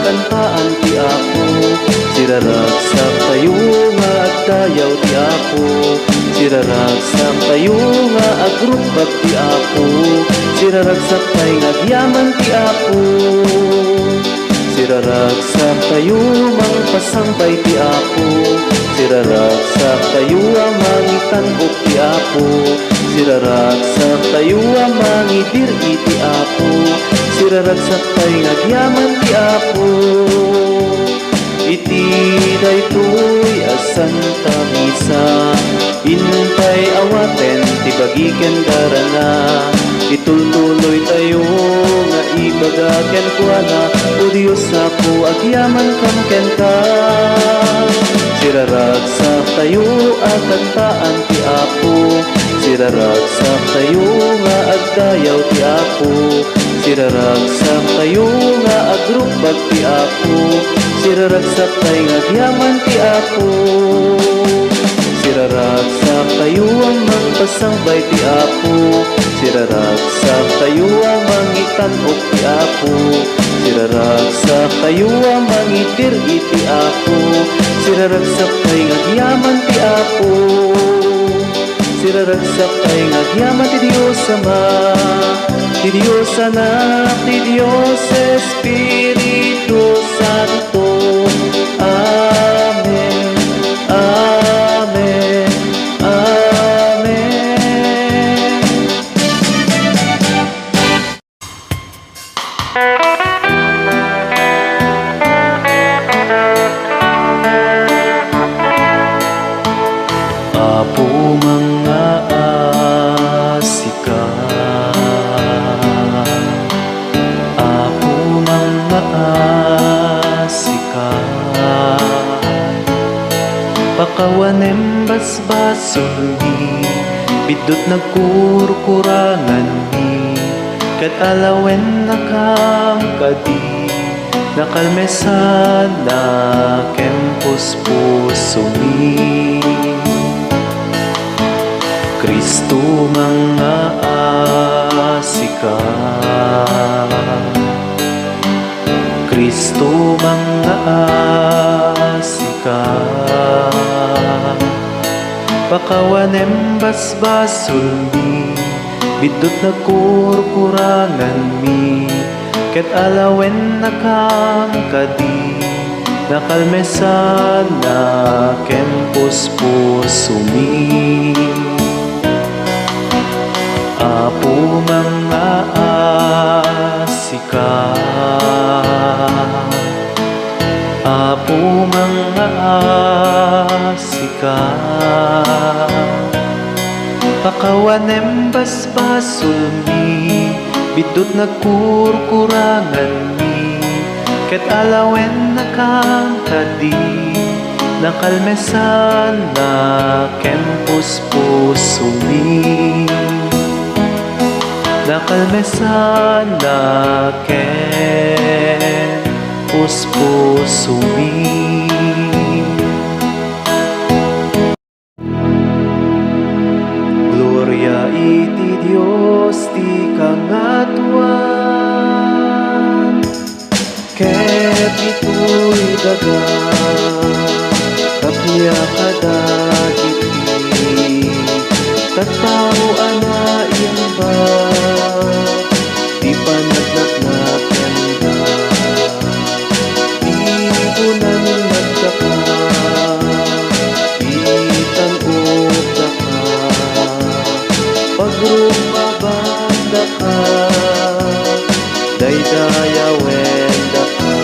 kantaan ti Apo. Siraragsak tayo nga agdayaw ti Apo. Siraragsak tayo nga agrupag ti Apo. Siraragsak tayo nga agyaman ti Apo. Siraragsak tayo mang pasambay ti Apo. Siraragsak tayo amang itanok ti Apo. Siraragsak tayo amang idiri ti Apo. Siraragsak tayo nga agyaman ti Apo. Iti daytoy a Santa Misa, intay awaten ti bagiken darana. Itultuloy tayo nga ibagaken kuana, o Diyos Apo agyaman kam ken ka. Siraragsak tayo a kantaan ti Apo. Siraragsak tayo nga agdayaw ti Apo. Siraragsak tayo nga agrupag ti Apo. Siraragsak tayo nga agyaman ti Apo. Siraragsak tayo ang magpasambay ti Apo. Siraragsak tayo ang mangitanok ti Apo. Siraragsak tayo ang mangitiri ti Apo. Siraragsak tayo nga agyaman ti Apo. Siraragsak tayo nga agyaman ti Diyos Ama, ti Diyos Anak, ti Diyos Espiritu Santo. Amen, Amen, Amen. Apo mga asika, Apo mga asika, pakawanem basbason mi, bidot nagkurkurangan mi, kat alawen nakam kadi, nakalmesan na kempus puso mi. Kristo mga asika, Kristo mga asika, pakawanem basbasul mi, bidot nagkurkurangan mi, ket alawen nakam kadi, nakalmesan na kempus puso mi. Apo mga asika, Apo mga asika, pakawanem basbasul mi, bidot nagkurkurangan mi, ket alawen nakam kadi, nakalmesan na kempus puso mi. Nakalmesan na kempus puso mi. Gloria iti Dios ti kangatuan, ket ito'y daga kapya kadagiti, tattao ana imba, di panagnak na kenda, ibunan nagdaka, itanod daka, pagrumabang daka, daydayawen daka,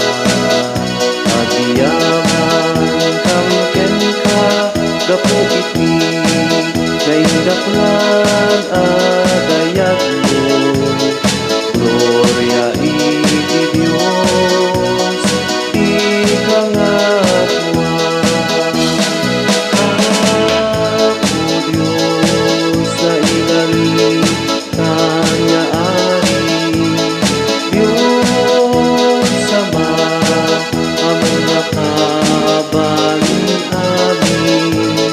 agiyaman kamken ka, gapu iti, naindaklan adayat mo. Gloria iti Dios ti kangatuan. Apo Dios sa ilalim kanya ari, Dios sama amang nakabalin amin.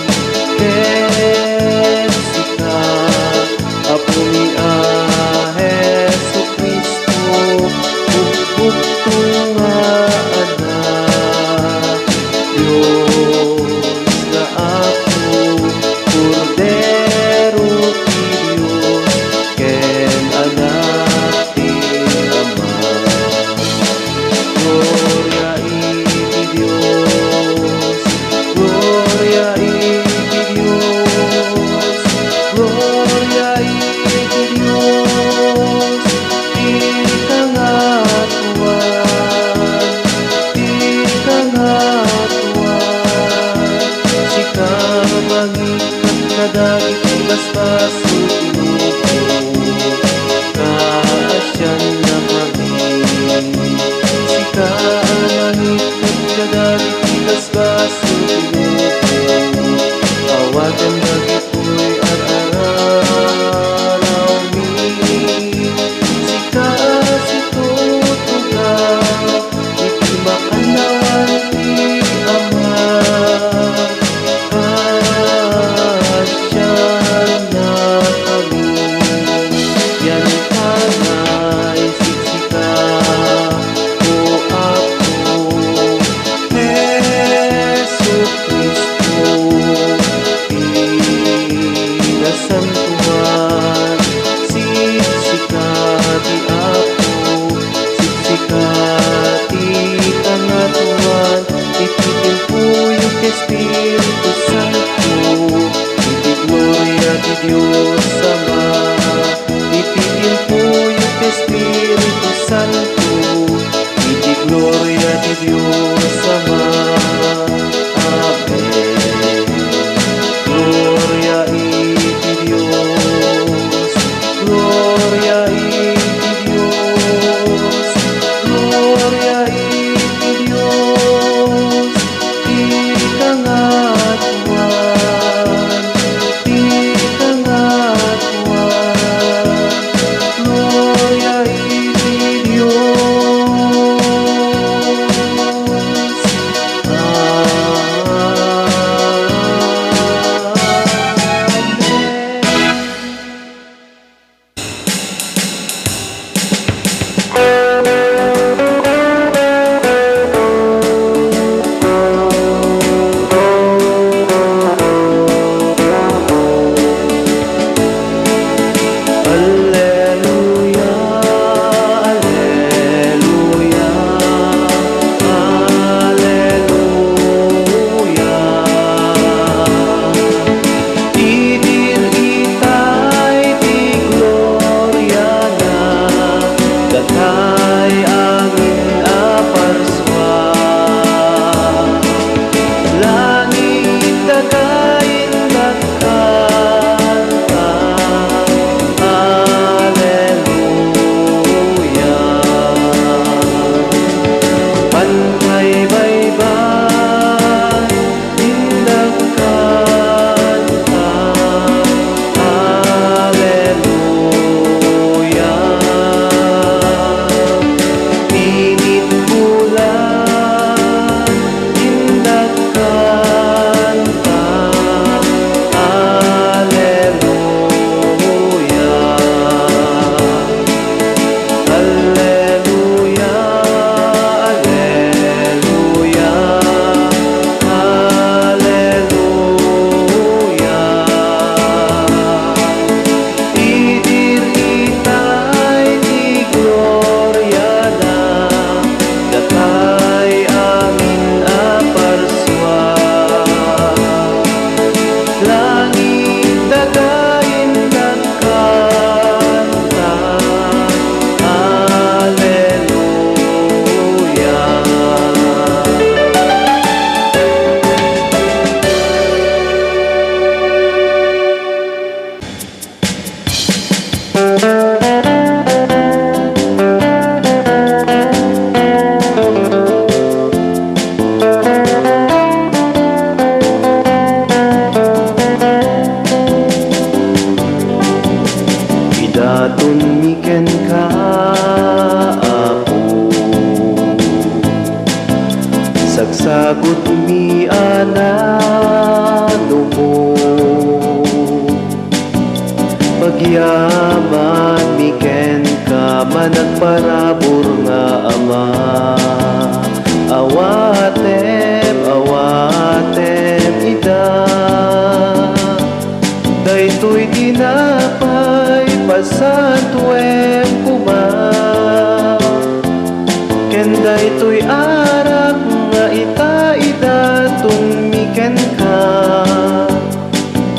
Idaton miken ka apo, sagsagot mi anano mo, pagyaman miken ka managparabor nga ama. Awatem ida, daytoy tinapay pasantuem kuma, ken daytoy arak nga ita tumiken ka,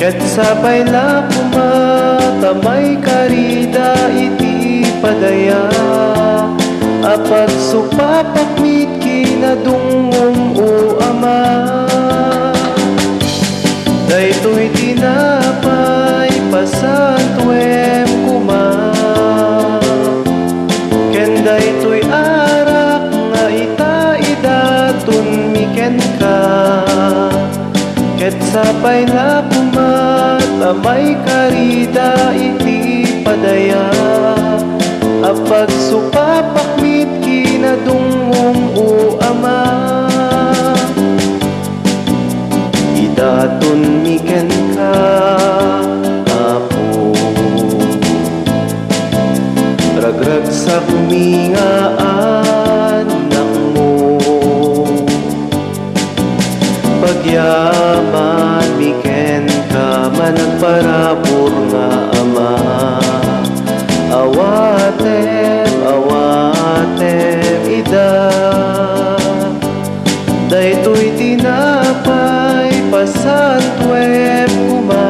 ket sapay la kuma tamay karida iti padaya, apag supapakmit kinadungom o ama. Daytoy tinapay pasantuem kuma, ken daytoy arak nga ita miken ka, ket sapay la kuma tamay karida iti padaya, apag supapakmit kinadungom o ama. Idaton miken ka apo, ragragsak mi nga anak mo, pagyaman miken ka managparabor nga ama. Awatem ida, daytoy tinapay pasantuem kuma,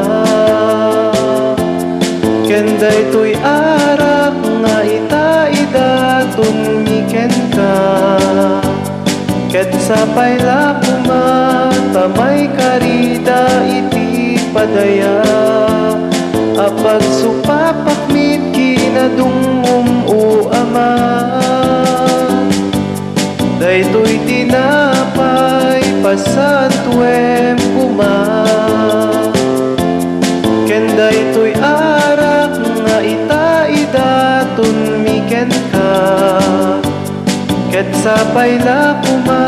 ken daytoy arak nga ita miken ka, ket sapay la kuma tamay karida iti padaya, apag supapakmit kinadungom o ama. Daytoy tinapay pasantuem kuma, ken daytoy arak nga ita miken ka, ket sapay la kuma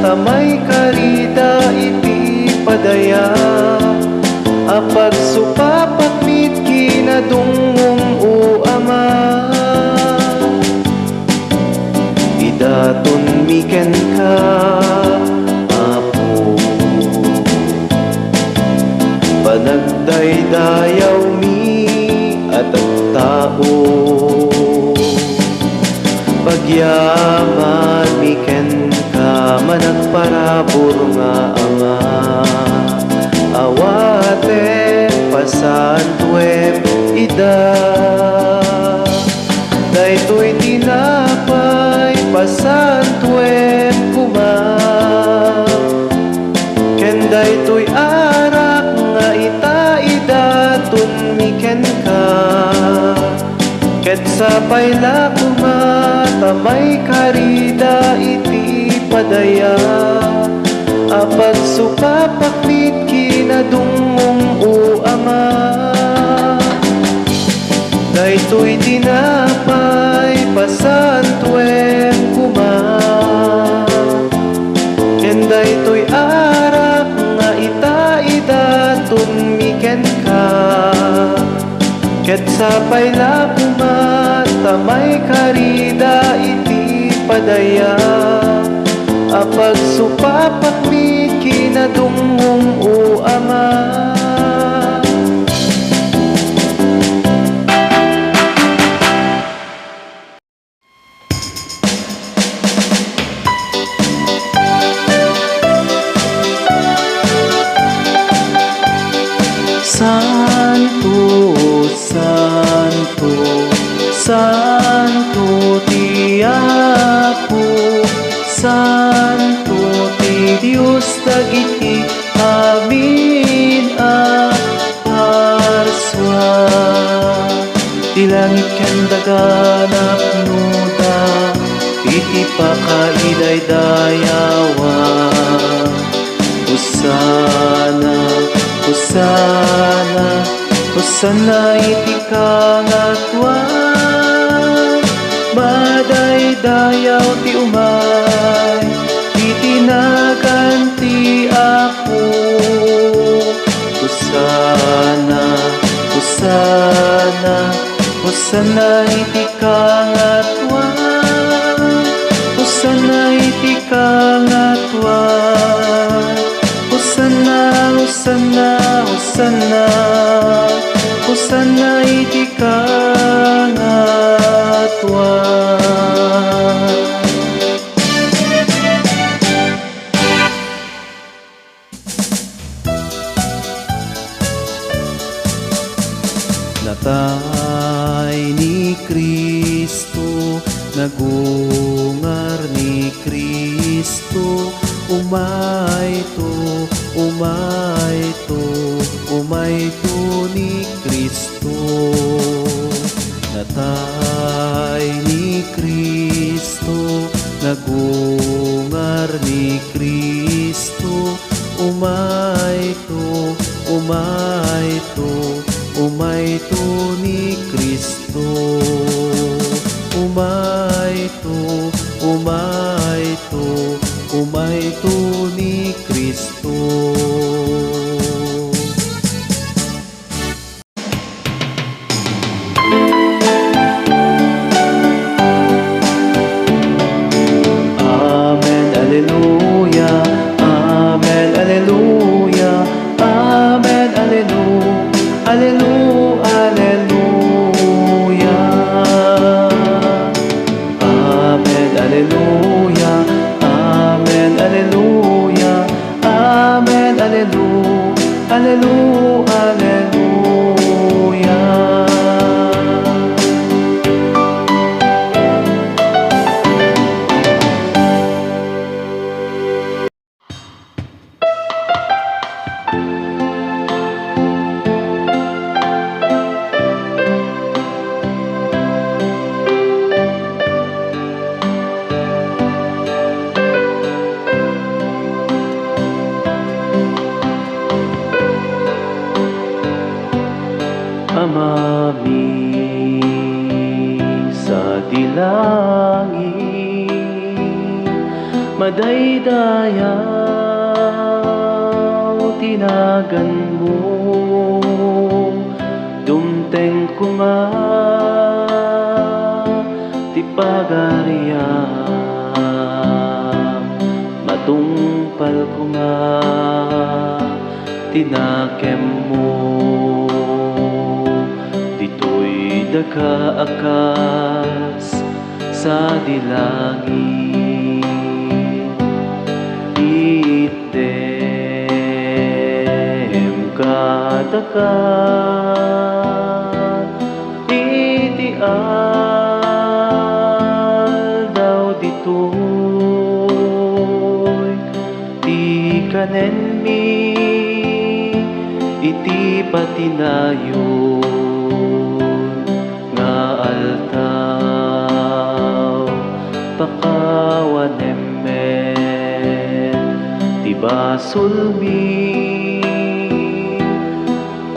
tamay karida iti padaya, apag supapakmit kinadungom o ama. Idaton miken ka apo, panagdaydayaw mi at tao, pagyaman miken ka managparabor nga ama. Awatem pasantuem ida, daytoy tinapay pasantuem kuma, ken daytoy arak nga ita miken ka, ket sapay la kuma tamay karida iti padaya, apag supapakmit kinadungom o ama. Daytoy tinapay pasantuem kuma, ken daytoy arak nga ita miken ka, ket sapay la kuma tamay karida iti padaya, apag supapakmit kinadungom o ama. Santo, Santo, Santo ti Apo, Santo ti Dios dagiti amin. Ti langit ken daganap nuda, iti pakaiday-dayawa. Hosana, Hosana, Hosana iti kangatuan. Madaydayaw ti umay, itinagan ti Apo. Hosana, Hosana, Hosana iti kangatuan. Hosana iti kangatuan. Hosana, Hosana, Hosana, Hosana iti kangatuan. Natay ni Kristo, nagungar ni Kristo, umayto, umayto, umayto ni Kristo. Natay ni Kristo, nagungar ni Kristo, umayto, umayto, umayto ni Kristo. Umayto, umayto, umayto ni Kristo. Amen, Alleluia. Amen, Alleluia. Amen, Alleluia. Alleluia, Alleluia. Amen, Alleluia. Amen, Alleluia. Amen, Alleluia. Alleluia, Alleluia. Amami sa dilangit, madaydayaw tinagan mo, dumteng kuma ti pagariam, matungpal kuma tinakem mo. Dito'y dakaakas sa dilangit, item kadakat, iti aldaw dito'y ti kanenmi, iti patinayon nga altaw pakawanemmen ti basulmi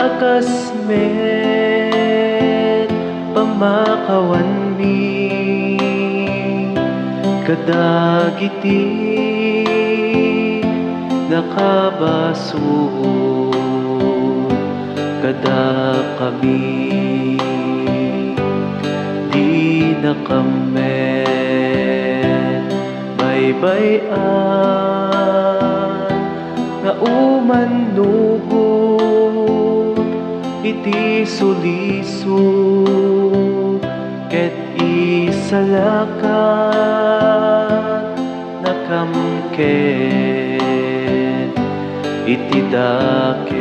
akas met pamakawanmi kadagiti nakabasud kada kami di nakamen baybayan nga umanugod iti suliso ket isalakat nakamken iti dakes.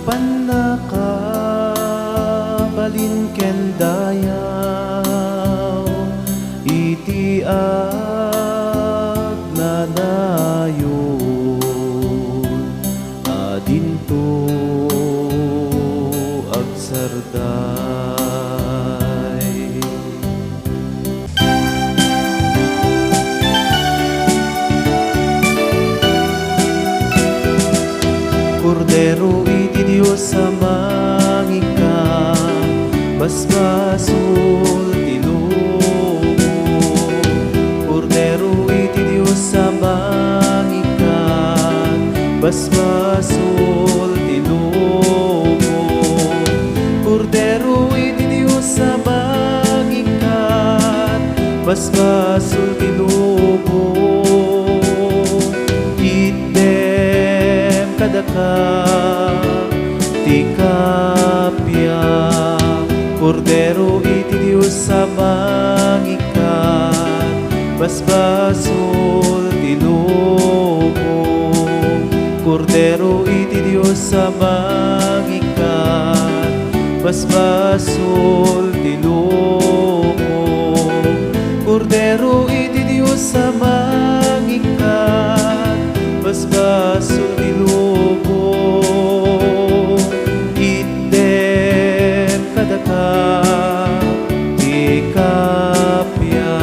panaka balin ken dayaw iti agnanayon adinto agsarday. Kordero iti Diyos sa mangika, basbasul ti lobo. Kordero iti Diyos sa mangika, basbasul ti lobo. Kordero iti Diyos sa mangika, basbasul ti lobo. Kadaka ti kapya Kordero iti Diyos sa mangikan basbasul ti lobo. Kordero iti Diyos sa mangikan basbasul ti lobo. Kordero iti Diyos sa mangikan basbasul ti lobo. Item kadaka ti kapya.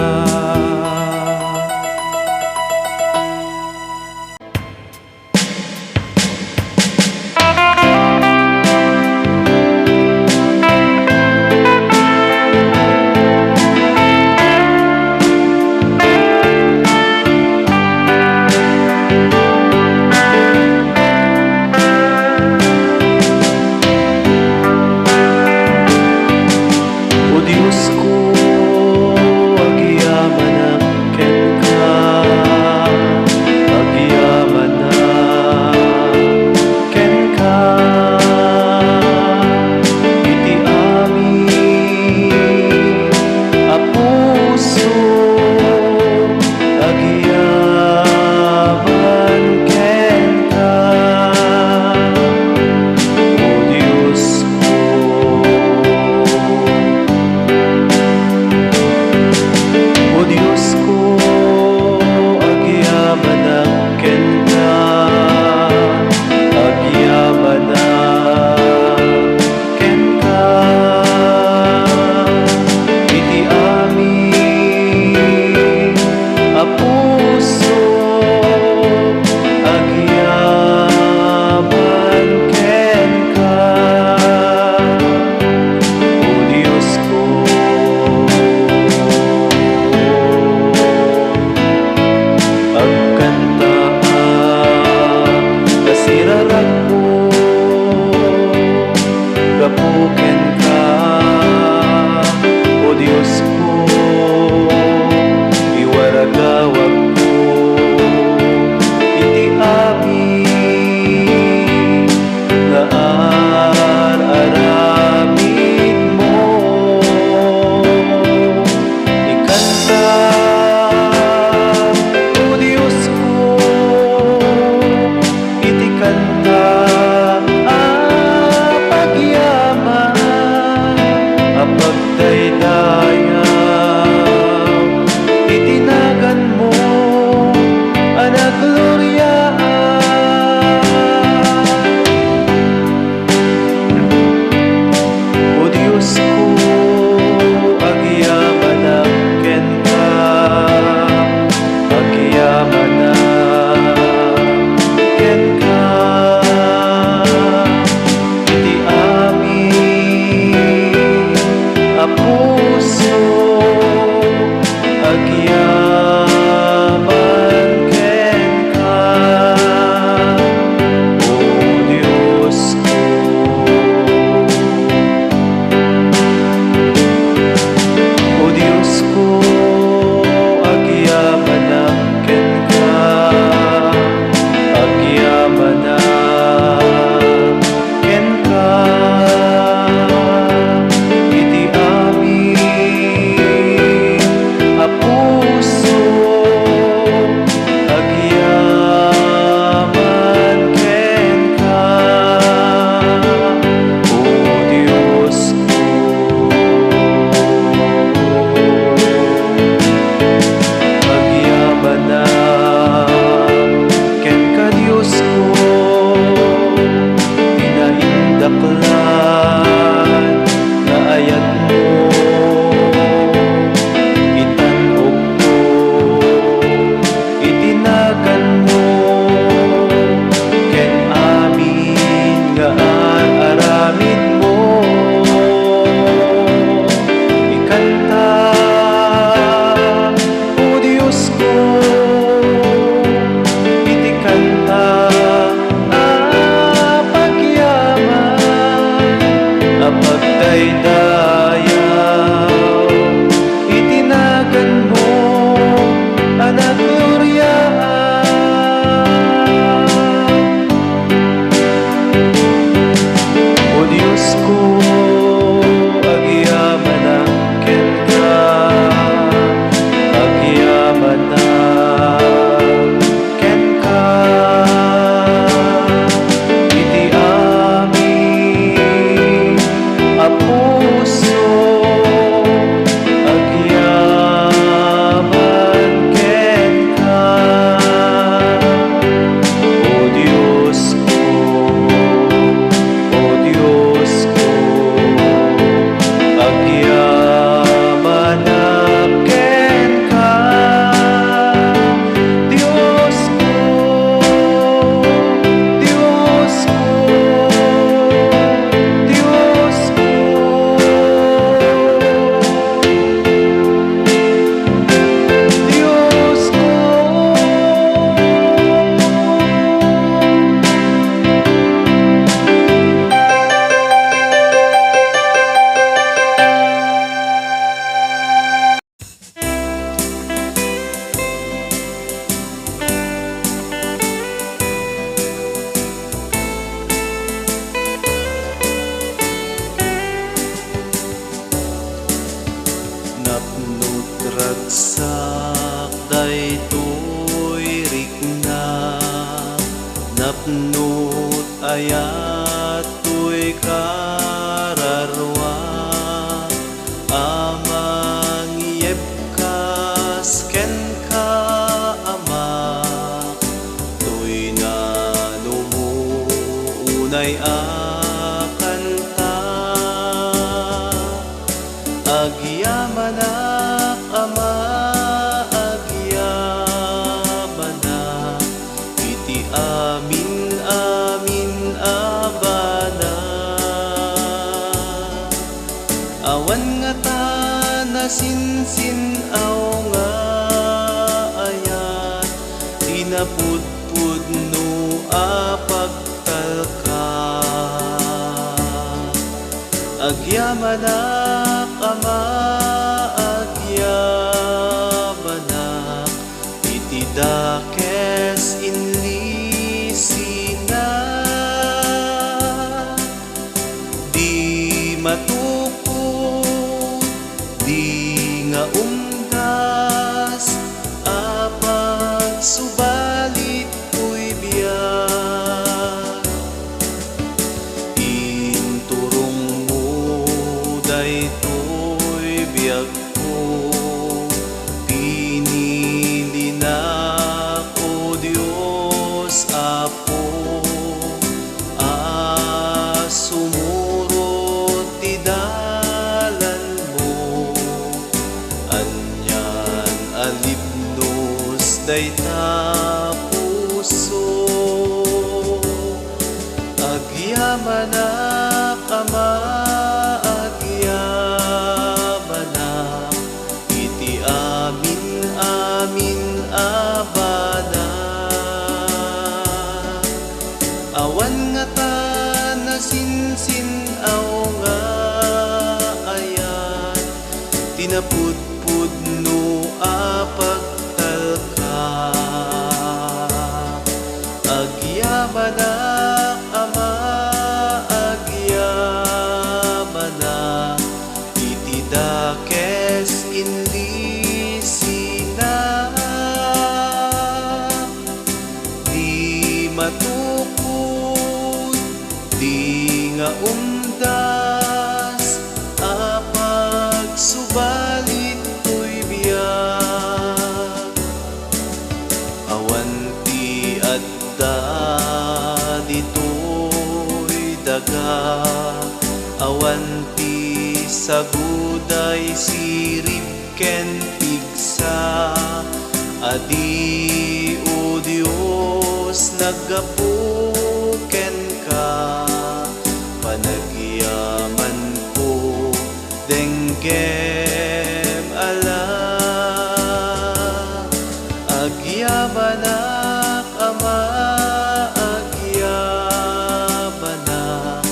napnot ayat tuy kararwa amang yebkas ken ka ama tuy na numuunay akanta agyamanak ama agyamanak iti amin amin abana awan nga ta nasinsin aw nga ayat tinapudpud no apagtalka agyamanak ama agyamanak iti dakes inlisina di matukod di nga unggas apag subalit ko'y biyak inturong mo daytoy biag ko pinili na ko Diyos Apo sumurot ti dalan mo anyan alipnos dayta puso agyamanak ama agyamanak iti amin amin abana awan nga ta nasinsin aw nga ayat tinapudpud no apagtalka agyamanak ama agyamanak iti dakes inlisina di matukod di nga umdas apag subalit ko'y biyak awan ti adda ditoy daga awan ti saguday sirib ken pigsa adi o Dios naggapu ken ka panagyaman ko denggem ala agyamanak ama agyamanak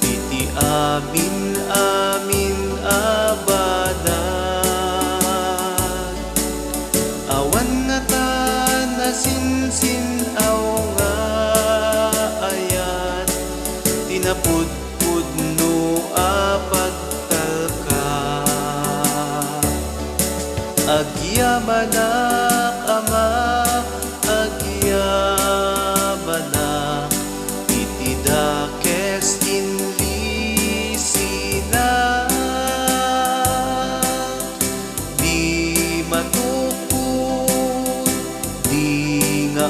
iti amin amin abana awan nga ta nasinsin aw nga ayat tinapudpud no apagtalka agyamanak ama agyamanak iti dakes inlisina di matukod di nga